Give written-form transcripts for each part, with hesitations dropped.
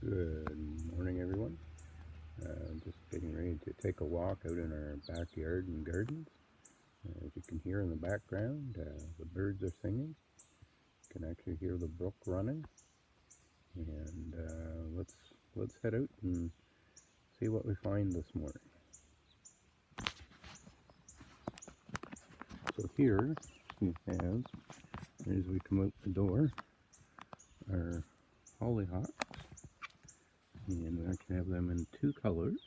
Good morning, everyone. Just getting ready to take a walk out in our backyard and gardens. As you can hear in the background, the birds are singing. You can actually hear the brook running. And let's head out and see what we find this morning. So here we have, as we come out the door, our hollyhocks. And we actually have them in two colors,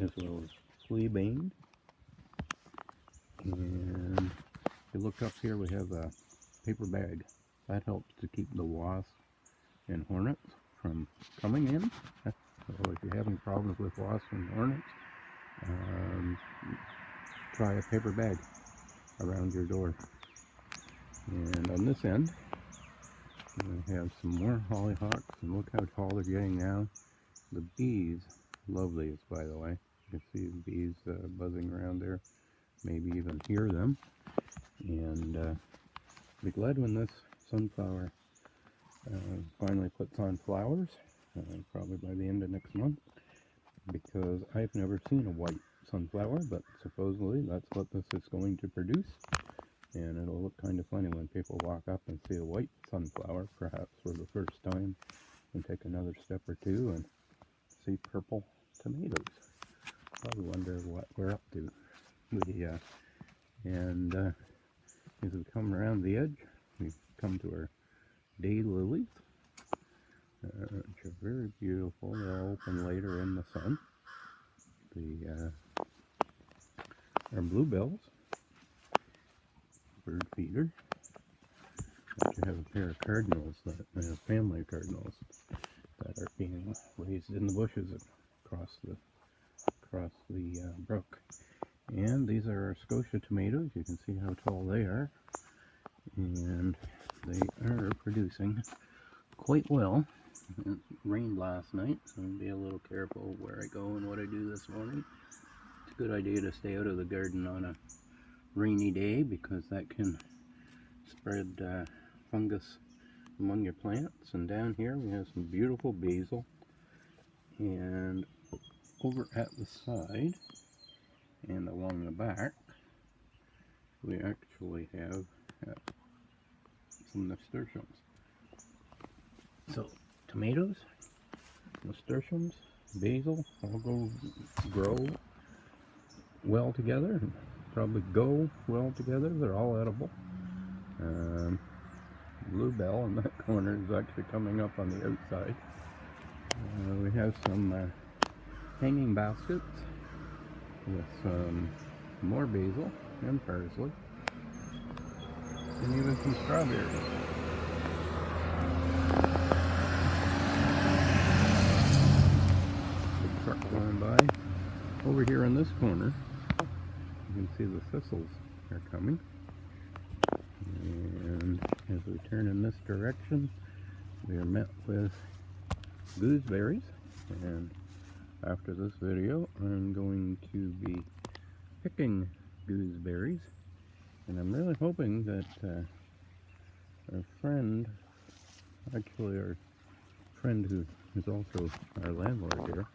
as well as fleabane. And if you look up here, we have a paper bag. That helps to keep the wasps and hornets from coming in. So if you're having problems with wasps and hornets, try a paper bag around your door. And on this end, we have some more hollyhocks, and look how tall they're getting now. The bees love these, by the way. You can see the bees buzzing around there, maybe even hear them. And be glad when this sunflower finally puts on flowers, probably by the end of next month, because I've never seen a white sunflower, but supposedly that's what this is going to produce. And it'll look kind of funny when people walk up and see a white sunflower, perhaps for the first time, and take another step or two and see purple tomatoes. Probably wonder what we're up to. As we come around the edge, we come to our daylilies, which are very beautiful. They'll open later in the sun. Our bluebells, bird feeder. Actually have a pair of cardinals, a family of cardinals, that are being raised in the bushes across the brook. And these are our Scotia tomatoes. You can see how tall they are, and they are producing quite well. It rained last night, so I'll be a little careful where I go and what I do this morning. It's a good idea to stay out of the garden on a rainy day, because that can spread fungus among your plants. And down here we have some beautiful basil, and over at the side and along the back we actually have some nasturtiums. So tomatoes, nasturtiums, basil all grow well together, and probably go well together. They're all edible. Bluebell in that corner is actually coming up on the outside. We have some hanging baskets with some more basil and parsley, and even some strawberries. Big truck going by. Over here in this corner, you can see the thistles are coming. And as we turn in this direction, we are met with gooseberries. And after this video, I'm going to be picking gooseberries. And I'm really hoping that our friend who is also our landlord here,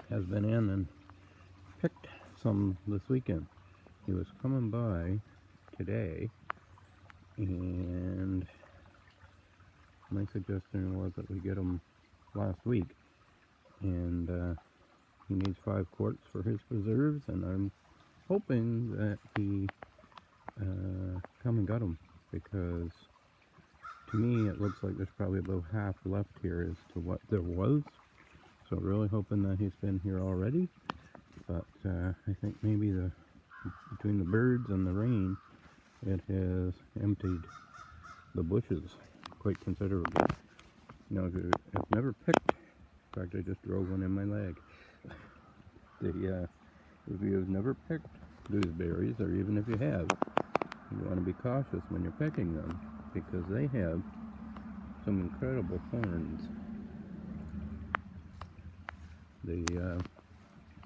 has been in and picked some this weekend. He was coming by today, and my suggestion was that we get them last week. And he needs 5 quarts for his preserves, and I'm hoping that he come and got them, because to me it looks like there's probably about half left here as to what there was. So really hoping that he's been here already, but I think maybe between the birds and the rain, it has emptied the bushes quite considerably. Now, if you've never picked, in fact I just drove one in my leg. If you have never picked gooseberries, or even if you have, you want to be cautious when you're picking them, because they have some incredible thorns.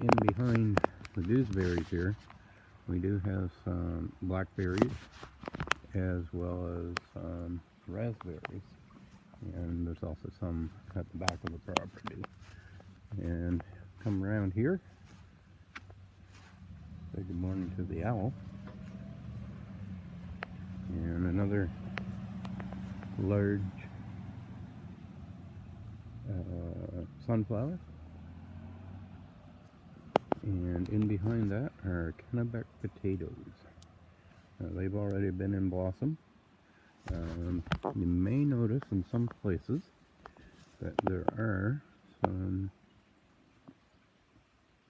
In behind the gooseberries here, we do have some blackberries as well as raspberries. and there's also some at the back of the property. And come around here, say good morning to the owl, and another large sunflower, and in behind that are Kennebec potatoes. They've already been in blossom. You may notice in some places that there are some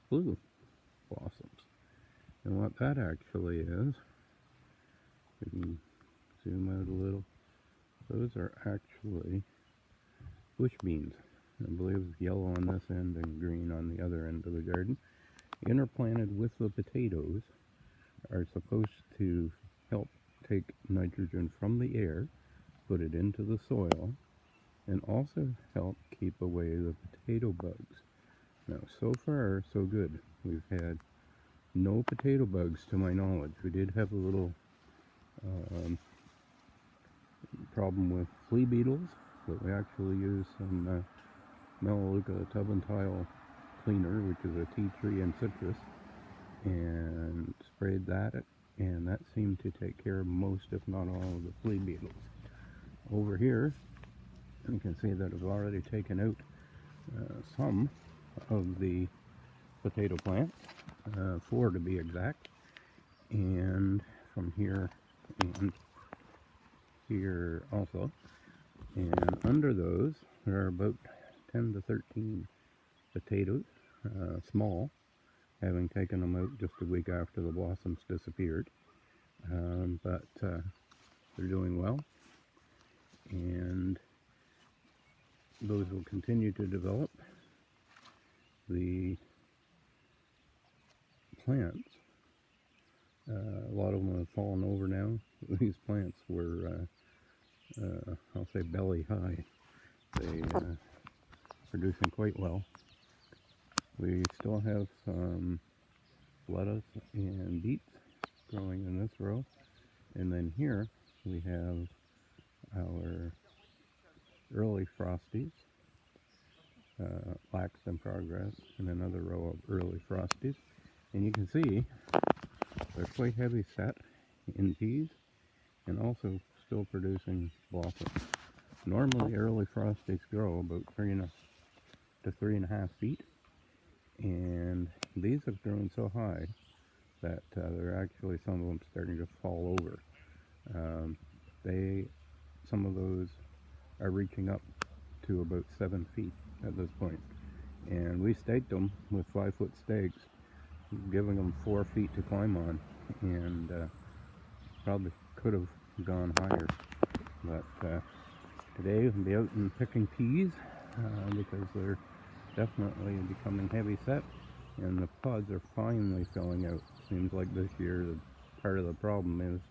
blue blossoms, and what that actually is, we can zoom out a little, those are actually bush beans. I believe yellow on this end and green on the other end of the garden. Interplanted with the potatoes are supposed to help take nitrogen from the air, put it into the soil, and also help keep away the potato bugs. Now, so far, so good. We've had no potato bugs to my knowledge. We did have a little problem with flea beetles, but we actually used some Melaleuca tub and tile cleaner, which is a tea tree and citrus, and sprayed that, and that seemed to take care of most, if not all, of the flea beetles. Over here, you can see that I've already taken out some of the potato plants, 4 to be exact, and from here and here also, and under those there are about 10 to 13 potatoes, small, having taken them out just a week after the blossoms disappeared, but they're doing well, and those will continue to develop. The plants, a lot of them have fallen over now. These plants were, I'll say, belly high. They producing quite well. We still have some lettuce and beets growing in this row, and then here we have our early frosties, lax in progress, and another row of early frosties. And you can see they're quite heavy set in peas and also still producing blossoms. Normally early frosties grow about 3 to 3.5 feet, and these have grown so high that they're actually, some of them starting to fall over. Some of those are reaching up to about 7 feet at this point, and we staked them with 5-foot stakes, giving them 4 feet to climb on, and probably could have gone higher, but today we'll be out and picking peas because they're definitely becoming heavy set, and the pods are finally filling out. Seems like this year part of the problem is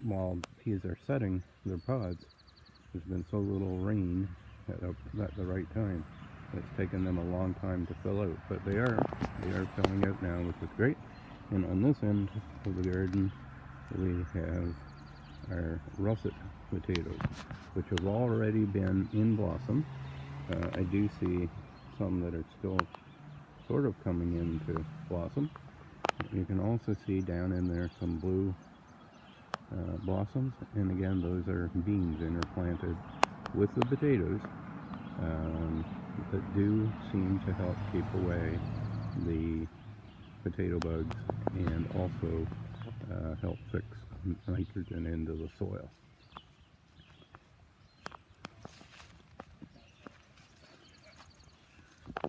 while peas are setting their pods, there's been so little rain at the right time. It's taken them a long time to fill out, but they are filling out now, which is great. And on this end of the garden, we have our russet potatoes, which have already been in blossom. I do see some that are still sort of coming into blossom. You can also see down in there some blue blossoms, and again, those are beans interplanted with the potatoes that do seem to help keep away the potato bugs and also help fix nitrogen into the soil.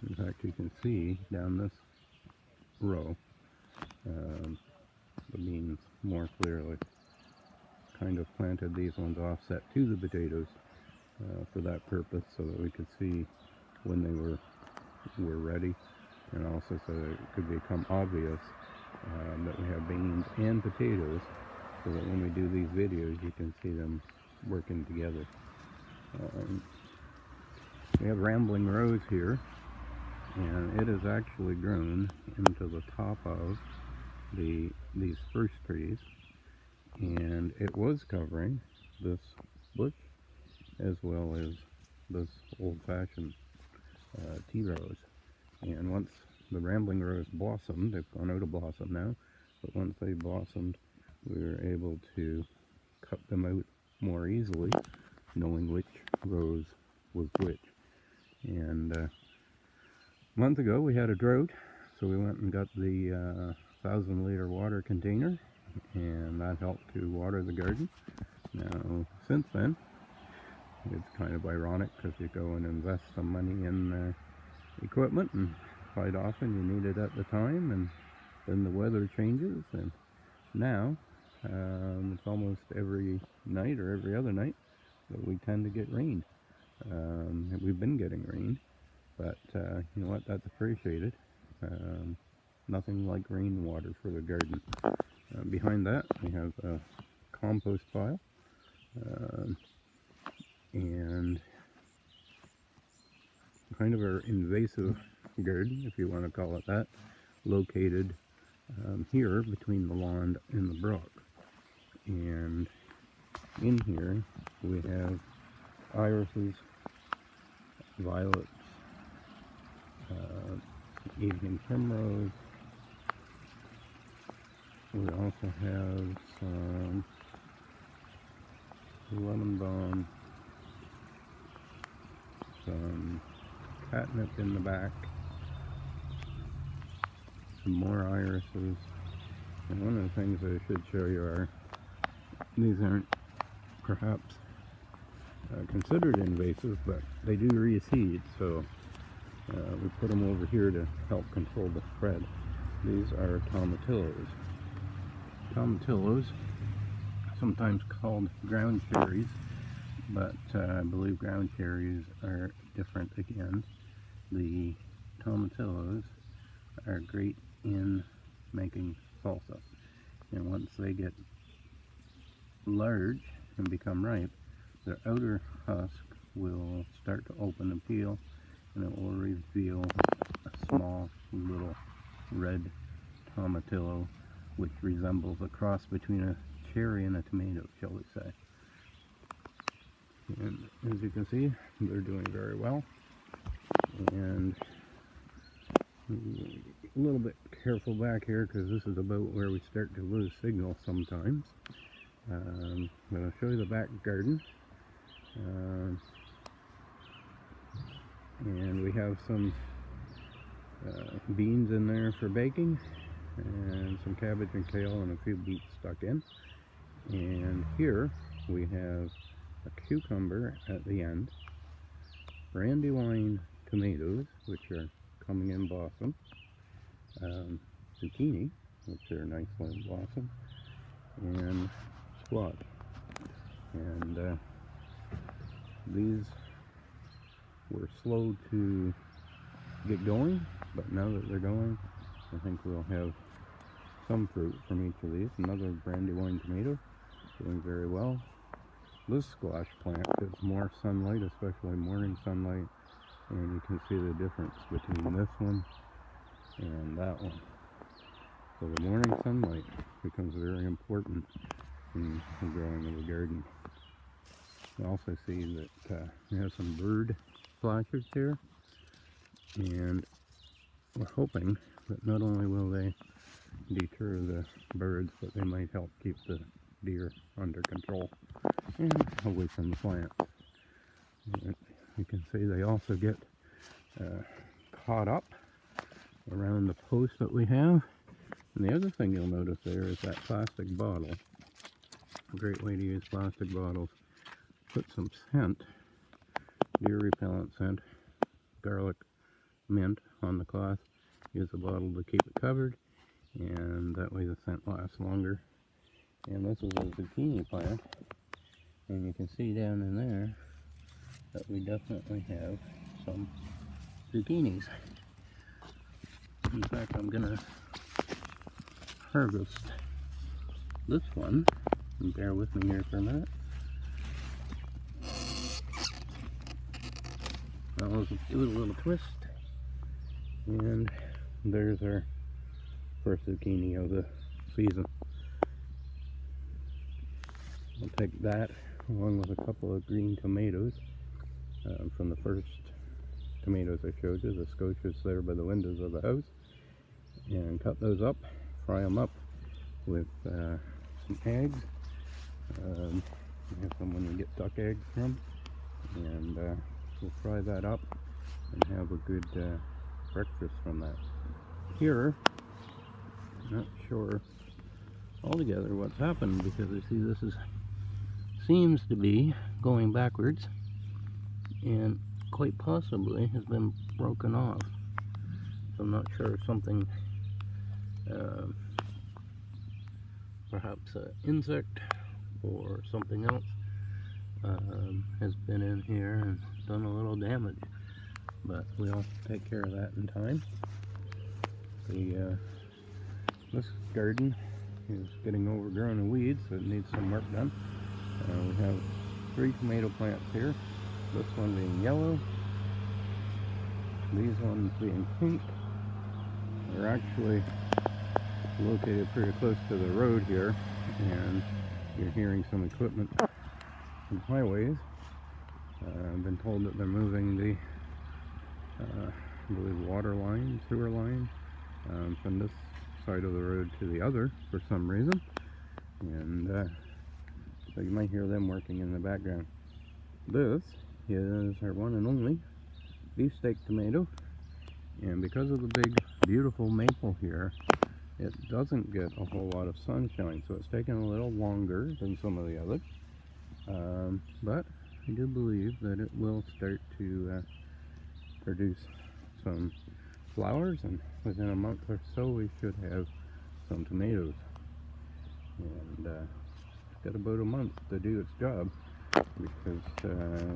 In fact, you can see down this row the beans more clearly. Kind of planted these ones offset to the potatoes for that purpose, so that we could see when they were ready, and also so that it could become obvious that we have beans and potatoes, so that when we do these videos you can see them working together. We have rambling rose here, and it has actually grown into the top of these spruce trees, and it was covering this bush, as well as this old-fashioned tea rose. And once the rambling rose blossomed, they've gone out of blossom now, but once they blossomed, we were able to cut them out more easily, knowing which rose was which. And a month ago we had a drought, so we went and got the 1,000-liter water container, and that helped to water the garden. Now, since then, it's kind of ironic because you go and invest some money in equipment, and quite often you need it at the time, and then the weather changes, and now it's almost every night or every other night that we tend to get rain. We've been getting rain, but you know what, that's appreciated. Nothing like rainwater for the garden. Behind that we have a compost pile, and kind of an invasive garden, if you want to call it that, located here between the lawn and the brook. And in here we have irises, violets, evening primrose. We also have some lemon balm, some catnip in the back, some more irises. And one of the things I should show you are, these aren't perhaps considered invasive, but they do reseed, so we put them over here to help control the spread. These are tomatillos. Tomatillos, sometimes called ground cherries, but I believe ground cherries are different again. The tomatillos are great in making salsa, and once they get large and become ripe, their outer husk will start to open and peel, and it will reveal a small little red tomatillo, which resembles a cross between a cherry and a tomato, shall we say. And as you can see, they're doing very well. And a little bit careful back here, because this is about where we start to lose signal sometimes. But I'll show you the back garden. And we have some beans in there for baking, and some cabbage and kale and a few beets stuck in. And here we have a cucumber at the end, brandywine tomatoes, which are coming in blossom, zucchini, which are nicely in blossom, and squash. And these were slow to get going, but now that they're going, I think we'll have some fruit from each of these. Another brandywine tomato, doing very well. This squash plant gets more sunlight, especially morning sunlight, and you can see the difference between this one and that one. So the morning sunlight becomes very important in the growing of the garden. You also see that we have some bird flashes here, and we're hoping that not only will they deter the birds, but they might help keep the deer under control and away from the plant. And you can see they also get caught up around the post that we have. And the other thing you'll notice there is that plastic bottle. A great way to use plastic bottles. Put some scent, deer repellent scent, garlic, mint on the cloth. Use the bottle to keep it covered, and that way the scent lasts longer. And this is a zucchini plant, and you can see down in there that we definitely have some zucchinis. In fact, I'm gonna harvest this one, and bear with me here for a minute. That was a little twist, and there's our first zucchini of the season. I'll take that along with a couple of green tomatoes from the first tomatoes I showed you, the scotias there by the windows of the house, and cut those up, fry them up with some eggs. I have someone you get duck eggs from, and we'll fry that up and have a good breakfast from that. Here, not sure altogether what's happened, because I see this seems to be going backwards and quite possibly has been broken off. So I'm not sure if something, perhaps an insect or something else has been in here and done a little damage, but we'll take care of that in time. This garden is getting overgrown in weeds, so it needs some work done. We have 3 tomato plants here, this one being yellow, these ones being pink. They're actually located pretty close to the road here, and you're hearing some equipment from highways. I've been told that they're moving the I believe water line, sewer line, from this side of the road to the other for some reason, and so you might hear them working in the background. This is our one and only beefsteak tomato, and because of the big beautiful maple here, it doesn't get a whole lot of sunshine, so it's taken a little longer than some of the others, but I do believe that it will start to produce some flowers, and within a month or so we should have some tomatoes. And it's got about a month to do its job, because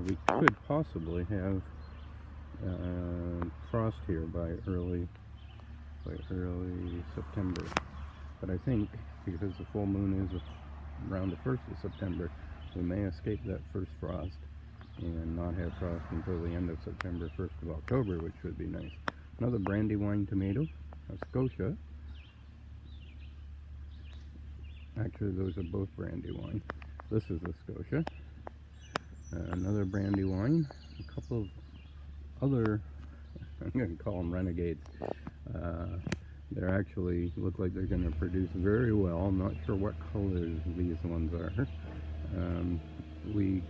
we could possibly have frost here by early September. But I think because the full moon is around the 1st of September, we may escape that first frost and not have frost until the end of September, 1st of October, which would be nice. Another brandywine tomato, a scotia. Actually, those are both brandywine. This is a scotia. Another brandywine. A couple of other, I'm going to call them renegades. They actually look like they're going to produce very well. I'm not sure what colors these ones are. We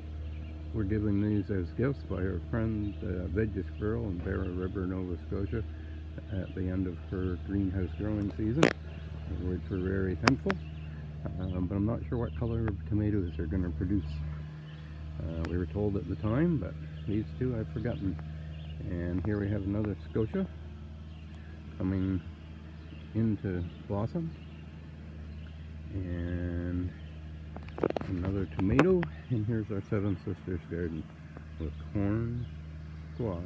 were given these as gifts by our friend Veggie Squirrel in Barrow River, Nova Scotia, at the end of her greenhouse growing season, which we're very thankful. But I'm not sure what color of tomatoes they're going to produce. We were told at the time, but these two I've forgotten. And here we have another scotia coming into blossom, and another tomato, and here's our Seven Sisters garden with corn, squash,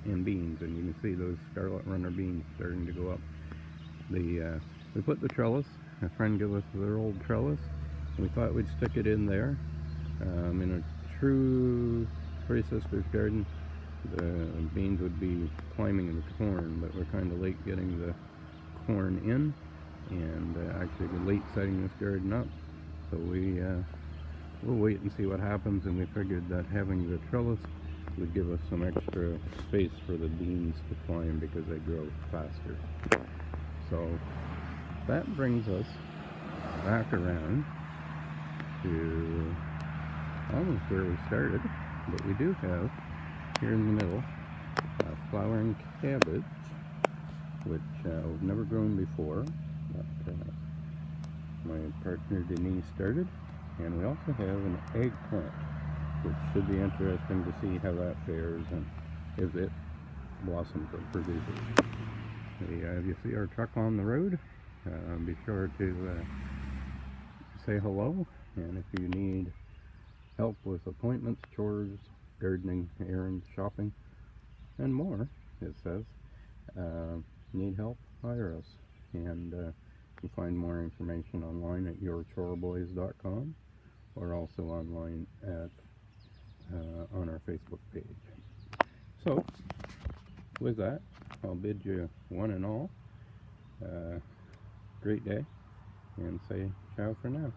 and beans, and you can see those scarlet runner beans starting to go up. We put the trellis, a friend gave us their old trellis, and we thought we'd stick it in there. In a true Three Sisters garden, the beans would be climbing the corn, but we're kind of late getting the corn in, and actually we're late setting this garden up, so we'll wait and see what happens, and we figured that having the trellis would give us some extra space for the beans to climb because they grow faster. So that brings us back around to almost where we started, but we do have here in the middle flowering cabbage, which we've never grown before, but my partner Denise started. And we also have an eggplant, which should be interesting to see how that fares and if it blossoms or produces. If you see our truck on the road, be sure to say hello, and if you need help with appointments, chores, gardening, errands, shopping, and more, it says, need help, hire us. And you can find more information online at yourchoreboys.com, or also online at on our Facebook page. So, with that, I'll bid you one and all great day, and say ciao for now.